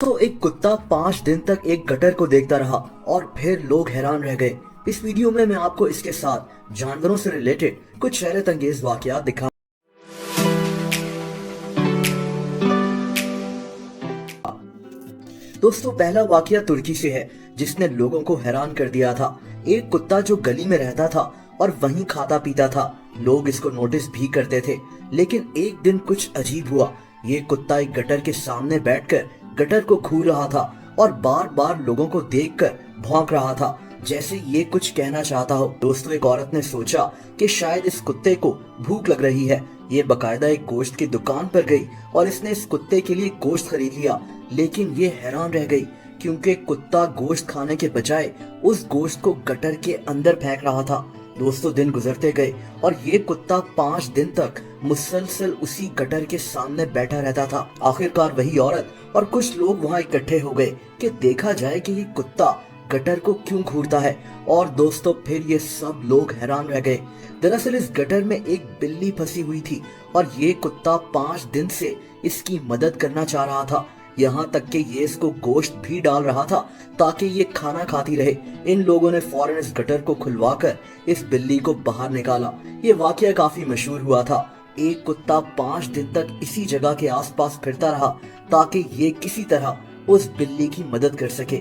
तो एक कुत्ता 5 दिन तक एक गटर को देखता रहा और फिर लोग हैरान रह गए। इस वीडियो में मैं आपको इसके साथ जानवरों से रिलेटेड कुछ हैरत अंगेज वाकयात दिखा। दोस्तों, पहला वाकया तुर्की से है जिसने लोगों को हैरान कर दिया था। एक कुत्ता जो गली में रहता था और वहीं खाता पीता था। लोग इसको नोटिस भी करते थे, लेकिन एक दिन कुछ अजीब हुआ। ये कुत्ता एक गटर के सामने बैठकर गटर को घूर रहा था और बार बार लोगों को देखकर भौंक रहा था, जैसे ये कुछ कहना चाहता हो। दोस्तों, एक औरत ने सोचा कि शायद इस कुत्ते को भूख लग रही है। ये बकायदा एक गोश्त की दुकान पर गई और इसने इस कुत्ते के लिए गोश्त खरीद लिया। लेकिन ये हैरान रह गई क्योंकि कुत्ता गोश्त खाने के बजाय उस गोश्त को गटर के अंदर फेंक रहा था। दोस्तों, दिन गुजरते गए और ये कुत्ता 5 दिन तक मुसलसल उसी गटर के सामने बैठा रहता था। आखिरकार वही औरत और कुछ लोग वहाँ इकट्ठे हो गए कि देखा जाए कि ये कुत्ता गटर को क्यों घूरता है। और दोस्तों, फिर ये सब लोग हैरान रह गए। दरअसल इस गटर में एक बिल्ली फंसी हुई थी और ये कुत्ता 5 दिन से इसकी मदद करना चाह रहा था। यहाँ तक कि ये इसको गोश्त भी डाल रहा था ताकि ये खाना खाती रहे। इन लोगों ने फौरन इस गटर को खुलवाकर इस बिल्ली को बाहर निकाला। ये वाकया काफी मशहूर हुआ था। एक कुत्ता 5 दिन तक इसी जगह के आसपास फिरता रहा ताकि ये किसी तरह उस बिल्ली की मदद कर सके।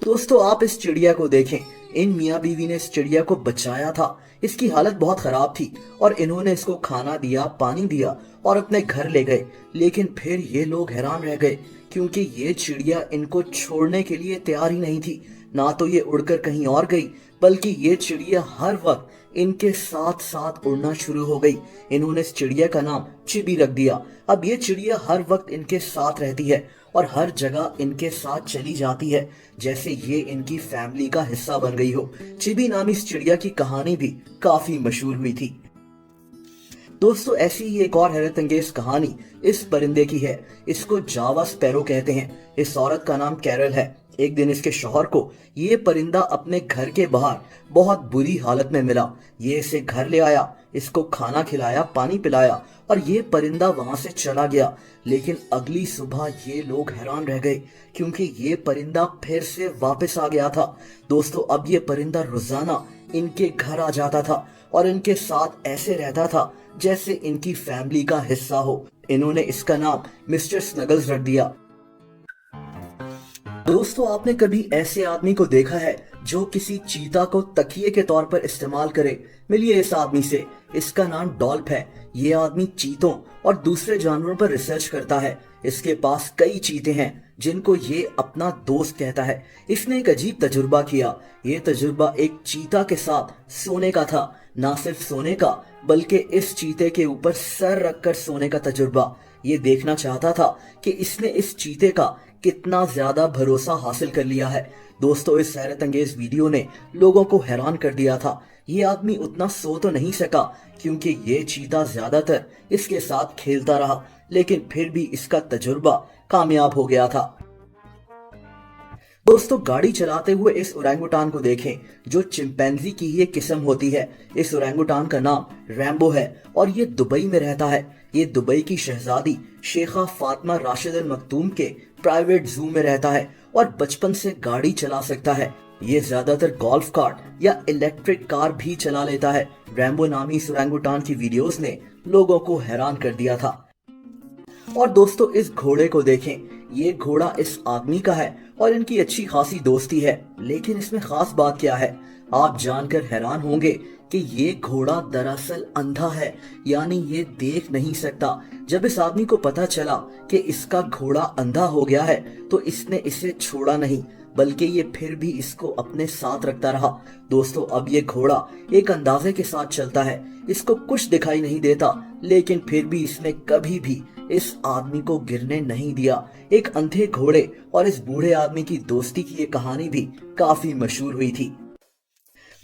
दोस्तों, आप इस चिड़िया को देखें। इन मियाँ बीवी ने इस चिड़िया को बचाया था। इसकी हालत बहुत खराब थी और इन्होंने इसको खाना दिया, पानी दिया और अपने घर ले गए। लेकिन फिर ये लोग हैरान रह गए क्योंकि ये चिड़िया इनको छोड़ने के लिए तैयार ही नहीं थी। ना तो ये उड़कर कहीं और गई, बल्कि ये चिड़िया हर वक्त इनके साथ साथ उड़ना शुरू हो गई। इन्होंने इस चिड़िया का नाम चिबी रख दिया। अब ये चिड़िया हर वक्त इनके साथ रहती है और हर जगह इनके साथ चली जाती है, जैसे ये इनकी फैमिली का हिस्सा बन गई हो। चिबी नामी इस चिड़िया की कहानी भी काफी मशहूर हुई थी। दोस्तों, ऐसी ही एक और हैरत अंगेज कहानी इस परिंदे की है। इसको जावा स्पैरो कहते हैं। इस औरत का नाम कैरल है। एक दिन इसके शौहर को ये परिंदा अपने घर के बाहर बहुत बुरी हालत में मिला। ये इसे घर ले आया, इसको खाना खिलाया, पानी पिलाया और ये परिंदा वहां से चला गया। लेकिन अगली सुबह ये लोग हैरान रह गए क्योंकि ये परिंदा फिर से वापस आ गया था। दोस्तों, अब ये परिंदा रोजाना इनके घर आ जाता था और इनके साथ ऐसे रहता था जैसे इनकी फैमिली का हिस्सा हो। इन्होंने इसका नाम मिस्टर स्नगल्स रख दिया। दोस्तों, आपने कभी ऐसे आदमी को देखा है जो किसी चीता को तकिए के तौर पर इस्तेमाल करे? मिलिए इस आदमी से। इसका नाम डॉल्फ है। ये आदमी चीतों और दूसरे जानवरों पर रिसर्च करता है। इसके पास कई चीते हैं जिनको ये अपना दोस्त कहता है। इसने एक अजीब तजुर्बा किया। ये तजुर्बा एक चीता के साथ सोने का था। ना सिर्फ सोने का, बल्कि इस चीते के ऊपर सर रखकर सोने का तजुर्बा। ये देखना चाहता था कि इसने इस चीते का कितना ज्यादा भरोसा हासिल कर लिया है। दोस्तों, इस हैरत अंगेज वीडियो ने लोगों को हैरान कर दिया था। ये आदमी उतना सो तो नहीं सका क्योंकि ये चीता ज्यादातर इसके साथ खेलता रहा, लेकिन फिर भी इसका तजुर्बा कामयाब हो गया था। दोस्तों, गाड़ी चलाते हुए इस ओरंगुटान को देखें जो चिंपैंजी की ही एक किस्म होती है। इस ओरंगुटान का नाम रैम्बो है और ये दुबई में रहता है। ये दुबई की शहजादी शेखा फातिमा राशिद अल मखदूम के प्राइवेट जू में रहता है और बचपन से गाड़ी चला सकता है। ये ज्यादातर गोल्फ कार्ट या इलेक्ट्रिक कार भी चला लेता है। रैम्बो नामी इस ओरंगुटान की वीडियोस ने लोगों को हैरान कर दिया था। और दोस्तों, इस घोड़े को देखें। ये घोड़ा इस आदमी का है और इनकी अच्छी खासी दोस्ती है। लेकिन इसमें खास बात क्या है, आप जानकर हैरान होंगे कि ये घोड़ा दरअसल अंधा है, यानी ये देख नहीं सकता। जब इस आदमी को पता चला कि इसका घोड़ा अंधा हो गया है तो इसने इसे छोड़ा नहीं, बल्कि ये फिर भी इसको अपने साथ रखता रहा। दोस्तों, अब ये घोड़ा एक अंदाजे के साथ चलता है। इसको कुछ दिखाई नहीं देता, लेकिन फिर भी इसने कभी भी इस आदमी को गिरने नहीं दिया। एक अंधे घोड़े और इस बूढ़े आदमी की दोस्ती की ये कहानी भी काफी मशहूर हुई थी।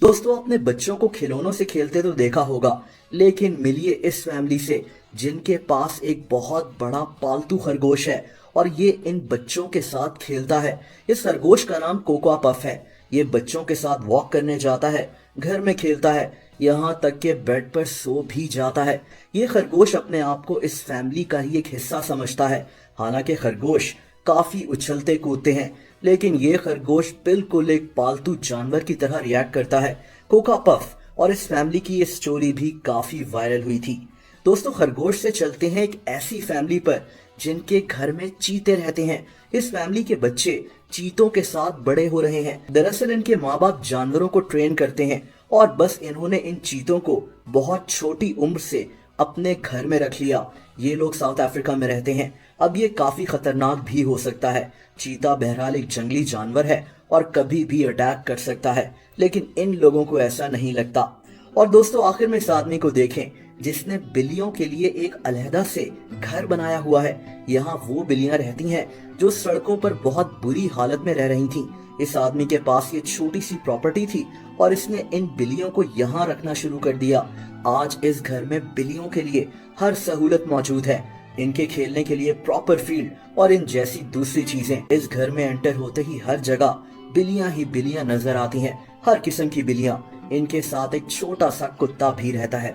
दोस्तों, अपने बच्चों को खिलौनों से खेलते तो देखा होगा, लेकिन मिलिए इस फैमिली से जिनके पास एक बहुत बड़ा पालतू खरगोश है और ये इन बच्चों के साथ खेलता है। इस खरगोश का नाम कोकोआ पफ है। ये बच्चों के साथ वॉक करने जाता है, घर में खेलता है, यहाँ तक कि बेड पर सो भी जाता है। ये खरगोश अपने आप को इस फैमिली का ही एक हिस्सा समझता है। हालांकि खरगोश काफी उछलते कूदते हैं, लेकिन ये खरगोश बिल्कुल एक पालतू जानवर की तरह रिएक्ट करता है। कोका पफ और इस फैमिली की ये स्टोरी भी काफी वायरल हुई थी। दोस्तों, खरगोश से चलते हैं एक ऐसी फैमिली पर जिनके घर में चीते रहते हैं। इस फैमिली के बच्चे चीतों के साथ बड़े हो रहे हैं। दरअसल इनके माँ बाप जानवरों को ट्रेन करते हैं और बस इन्होंने इन चीतों को बहुत छोटी उम्र से अपने घर में रख लिया। ये लोग साउथ अफ्रीका में रहते हैं। अब ये काफी खतरनाक भी हो सकता है। चीता बहरहाल एक जंगली जानवर है और कभी भी अटैक कर सकता है, लेकिन इन लोगों को ऐसा नहीं लगता। और दोस्तों, आखिर में इस आदमी को देखें जिसने बिल्लियों के लिए एक अलहदा से घर बनाया हुआ है। यहाँ वो बिल्लियां रहती हैं जो सड़कों पर बहुत बुरी हालत में रह रही थीं। इस आदमी के पास ये छोटी सी प्रॉपर्टी थी और इसने इन बिल्लियों को यहाँ रखना शुरू कर दिया। आज इस घर में बिल्लियों के लिए हर सहूलत मौजूद है। इनके खेलने के लिए प्रॉपर फील्ड और इन जैसी दूसरी चीजें। इस घर में एंटर होते ही हर जगह बिल्लियां ही बिल्लियां नजर आती हैं, हर किस्म की बिल्लियां। इनके साथ एक छोटा सा कुत्ता भी रहता है।